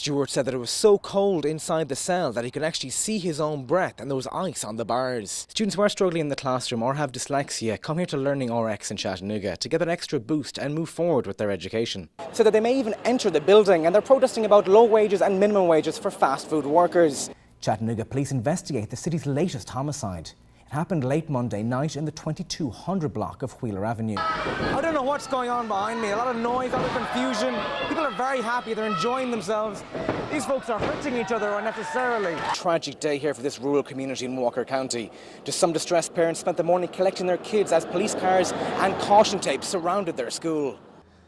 Stewart said that it was so cold inside the cell that he could actually see his own breath and there was ice on the bars. Students who are struggling in the classroom or have dyslexia come here to Learning RX in Chattanooga to get an extra boost and move forward with their education. So that they may even enter the building, and they're protesting about low wages and minimum wages for fast food workers. Chattanooga police investigate the city's latest homicide. It happened late Monday night in the 2200 block of Wheeler Avenue. I don't know what's going on behind me. A lot of noise, a lot of confusion. People are very happy, they're enjoying themselves. These folks are hurting each other unnecessarily. Tragic day here for this rural community in Walker County. Just some distressed parents spent the morning collecting their kids as police cars and caution tape surrounded their school.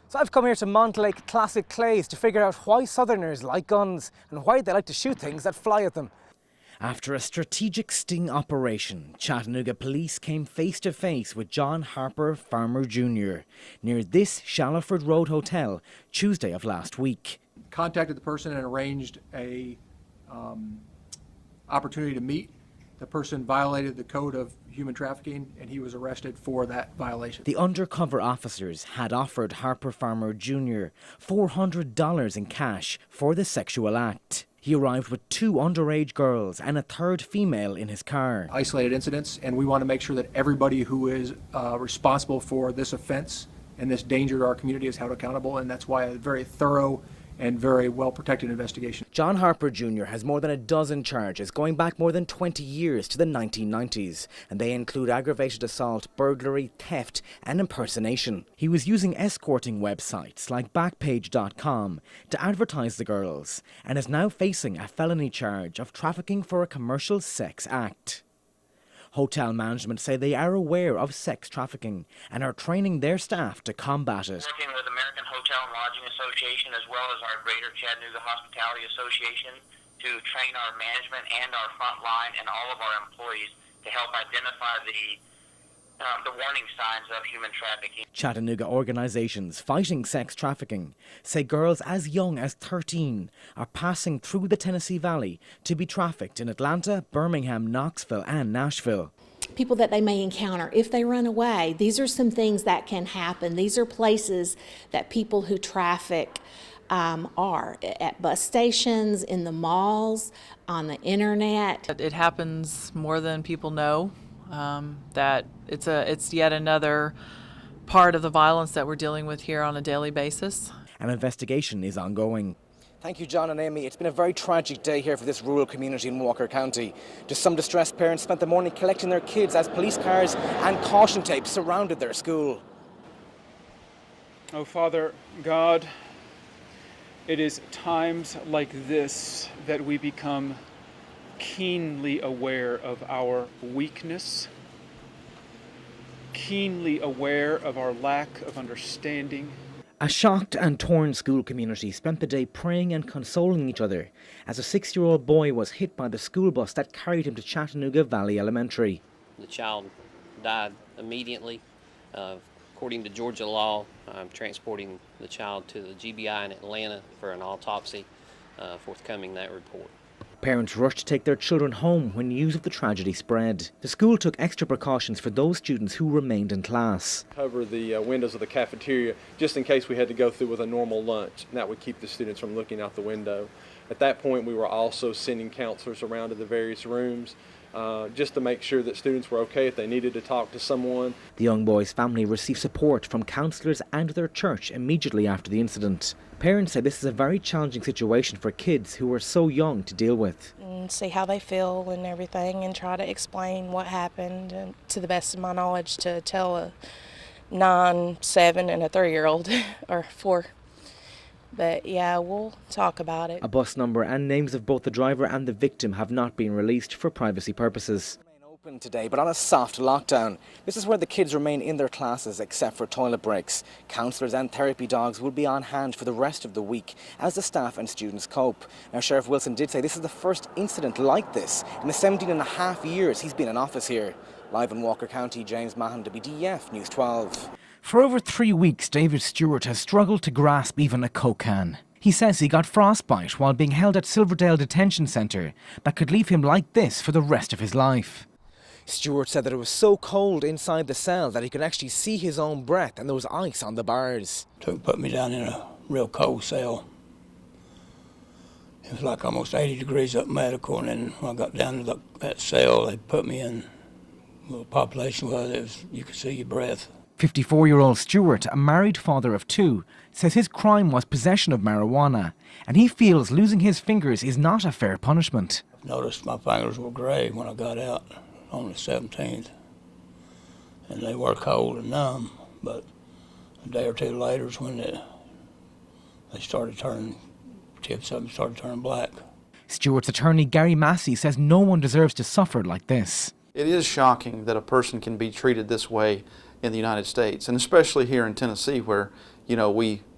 So I've come here to Montlake Classic Clays to figure out why Southerners like guns and why they like to shoot things that fly at them. After a strategic sting operation, Chattanooga police came face to face with John Harper Farmer Jr. near this Shallowford Road Hotel Tuesday of last week. Contacted the person and arranged a opportunity to meet. The person violated the code of human trafficking and he was arrested for that violation. The undercover officers had offered Harper Farmer Jr. $400 in cash for the sexual act. He arrived with 2 underage girls and a third female in his car. Isolated incidents, and we want to make sure that everybody who is responsible for this offense and this danger to our community is held accountable, and that's why a very thorough and very well-protected investigation. John Harper Jr. has more than a dozen charges going back more than 20 years to the 1990s, and they include aggravated assault, burglary, theft and impersonation. He was using escorting websites like Backpage.com to advertise the girls and is now facing a felony charge of trafficking for a commercial sex act. Hotel management say they are aware of sex trafficking and are training their staff to combat it. Working with American Hotel and Lodging Association as well as our Greater Chattanooga Hospitality Association to train our management and our front line and all of our employees to help identify the warning signs of human trafficking. Chattanooga organisations fighting sex trafficking say girls as young as 13 are passing through the Tennessee Valley to be trafficked in Atlanta, Birmingham, Knoxville and Nashville. People that they may encounter if they run away. These are some things that can happen. These are places that people who traffic are at bus stations, in the malls, on the internet. It happens more than people know. That it's yet another part of the violence that we're dealing with here on a daily basis. An investigation is ongoing. Thank you, John and Amy. It's been a very tragic day here for this rural community in Walker County. Just some distressed parents spent the morning collecting their kids as police cars and caution tape surrounded their school. Oh, Father God, it is times like this that we become keenly aware of our weakness, keenly aware of our lack of understanding. A shocked and torn school community spent the day praying and consoling each other as a 6-year-old boy was hit by the school bus that carried him to Chattanooga Valley Elementary. The child died immediately. According to Georgia law, I'm transporting the child to the GBI in Atlanta for an autopsy, forthcoming that report. Parents rushed to take their children home when news of the tragedy spread. The school took extra precautions for those students who remained in class. Cover the windows of the cafeteria just in case we had to go through with a normal lunch, and that would keep the students from looking out the window. At that point, we were also sending counselors around to the various rooms just to make sure that students were okay if they needed to talk to someone. The young boy's family received support from counselors and their church immediately after the incident. Parents say this is a very challenging situation for kids who are so young to deal with. And see how they feel and everything and try to explain what happened, and to the best of my knowledge to tell a 9, 7 and a 3-year-old or 4. But yeah, we'll talk about it. A bus number and names of both the driver and the victim have not been released for privacy purposes. Open today, but on a soft lockdown. This is where the kids remain in their classes except for toilet breaks. Counsellors and therapy dogs will be on hand for the rest of the week as the staff and students cope. Now, Sheriff Wilson did say this is the first incident like this in the 17.5 years he's been in office here. Live in Walker County, James Mahon, WDF News 12. For over 3 weeks, David Stewart has struggled to grasp even a Coke can. He says he got frostbite while being held at Silverdale Detention Centre that could leave him like this for the rest of his life. Stewart said that it was so cold inside the cell that he could actually see his own breath and there was ice on the bars. So he put me down in a real cold cell. It was like almost 80 degrees up medical, and then when I got down to that cell, they put me in a population where you could see your breath. 54-year-old Stewart, a married father of 2, says his crime was possession of marijuana, and he feels losing his fingers is not a fair punishment. I've noticed my fingers were gray when I got out on the 17th, and they were cold and numb, but a day or two later is when they started turning tips up and started turning black. Stewart's attorney Gary Massey says no one deserves to suffer like this. It is shocking that a person can be treated this way in the United States, and especially here in Tennessee where,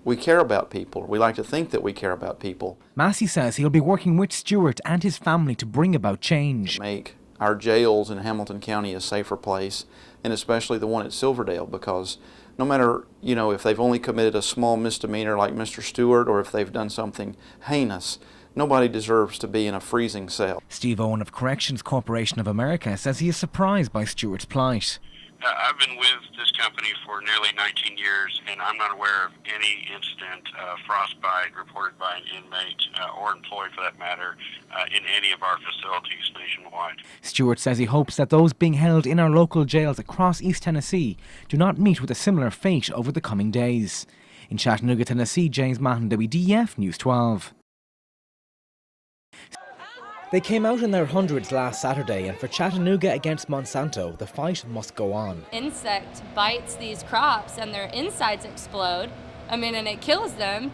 we care about people. We like to think that we care about people. Massey says he'll be working with Stewart and his family to bring about change. Make our jails in Hamilton County a safer place, and especially the one at Silverdale, because no matter, if they've only committed a small misdemeanor like Mr. Stewart or if they've done something heinous, nobody deserves to be in a freezing cell. Steve Owen of Corrections Corporation of America says he is surprised by Stewart's plight. I've been with this company for nearly 19 years, and I'm not aware of any incident of frostbite reported by an inmate or employee, for that matter, in any of our facilities nationwide. Stewart says he hopes that those being held in our local jails across East Tennessee do not meet with a similar fate over the coming days. In Chattanooga, Tennessee, James Mahon, WDEF News 12. They came out in their hundreds last Saturday, and for Chattanooga against Monsanto, the fight must go on. Insect bites these crops and their insides explode. And it kills them.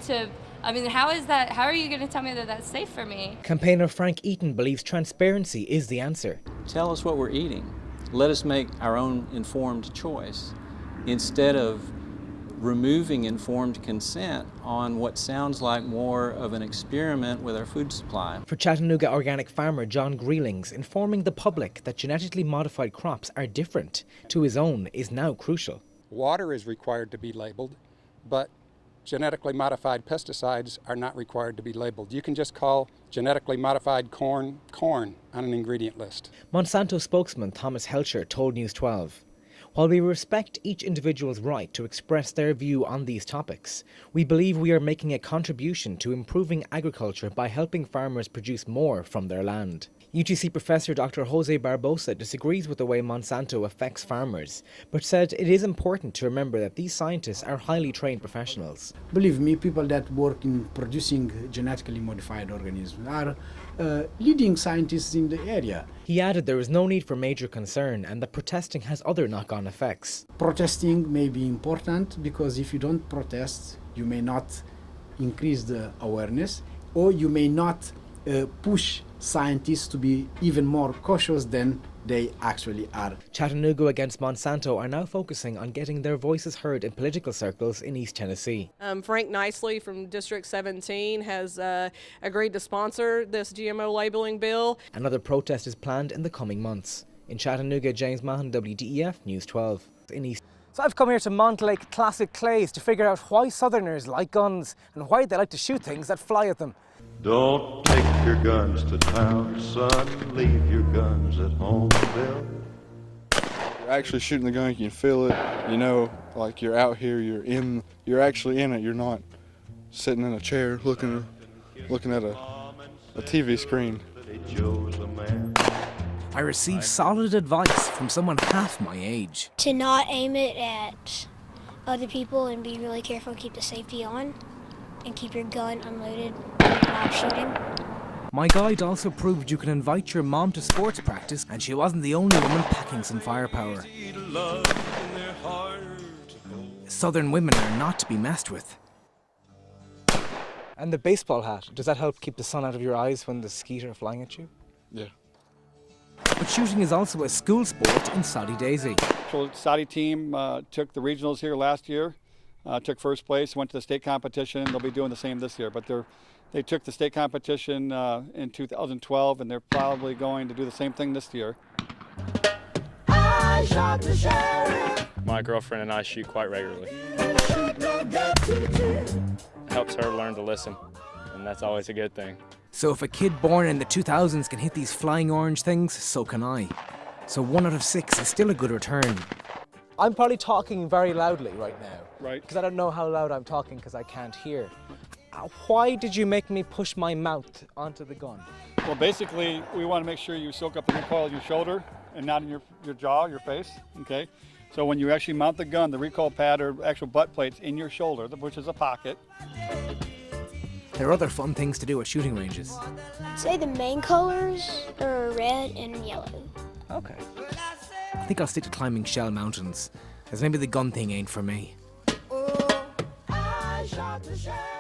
How are you going to tell me that that's safe for me? Campaigner Frank Eaton believes transparency is the answer. Tell us what we're eating. Let us make our own informed choice instead of removing informed consent on what sounds like more of an experiment with our food supply. For Chattanooga organic farmer John Greelings, informing the public that genetically modified crops are different to his own is now crucial. Water is required to be labeled, but genetically modified pesticides are not required to be labeled. You can just call genetically modified corn on an ingredient list. Monsanto spokesman Thomas Helcher told News 12, "While we respect each individual's right to express their view on these topics, we believe we are making a contribution to improving agriculture by helping farmers produce more from their land." UTC professor Dr. Jose Barbosa disagrees with the way Monsanto affects farmers, but said it is important to remember that these scientists are highly trained professionals. Believe me, people that work in producing genetically modified organisms are leading scientists in the area. He added there is no need for major concern and that protesting has other knock-on effects. Protesting may be important because if you don't protest, you may not increase the awareness, or you may not push scientists to be even more cautious than they actually are. Chattanooga against Monsanto are now focusing on getting their voices heard in political circles in East Tennessee. Frank Nicely from District 17 has agreed to sponsor this GMO labeling bill. Another protest is planned in the coming months. In Chattanooga, James Mahon, WDEF News 12. In East. So I've come here to Montlake Classic Clays to figure out why Southerners like guns and why they like to shoot things that fly at them. Don't take your guns to town, son. Leave your guns at home, Bill. You're actually shooting the gun, you can feel it, like you're out here, you're actually in it. You're not sitting in a chair looking at a TV screen. I received solid advice from someone half my age. To not aim it at other people and be really careful, keep the safety on, and keep your gun unloaded while shooting. My guide also proved you can invite your mom to sports practice, and she wasn't the only woman packing some firepower. Southern women are not to be messed with. And the baseball hat, does that help keep the sun out of your eyes when the skeet are flying at you? Yeah. But shooting is also a school sport in Saudi Daisy. The Saudi team took the regionals here last year, took first place, went to the state competition. They'll be doing the same this year, but they took the state competition in 2012, and they're probably going to do the same thing this year. I shot the sheriff. My girlfriend and I shoot quite regularly. It helps her learn to listen, and that's always a good thing. So if a kid born in the 2000s can hit these flying orange things, so can I. So 1 out of 6 is still a good return. I'm probably talking very loudly right now. Right. Because I don't know how loud I'm talking because I can't hear. Why did you make me push my mouth onto the gun? Well, basically, we want to make sure you soak up the recoil in your shoulder and not in your jaw, your face, okay? So when you actually mount the gun, the recoil pad or actual butt plate's in your shoulder, which is a pocket. There are other fun things to do at shooting ranges. Say the main colors are red and yellow. Okay. I think I'll stick to climbing Shell Mountains, as maybe the gun thing ain't for me. I shot the shell.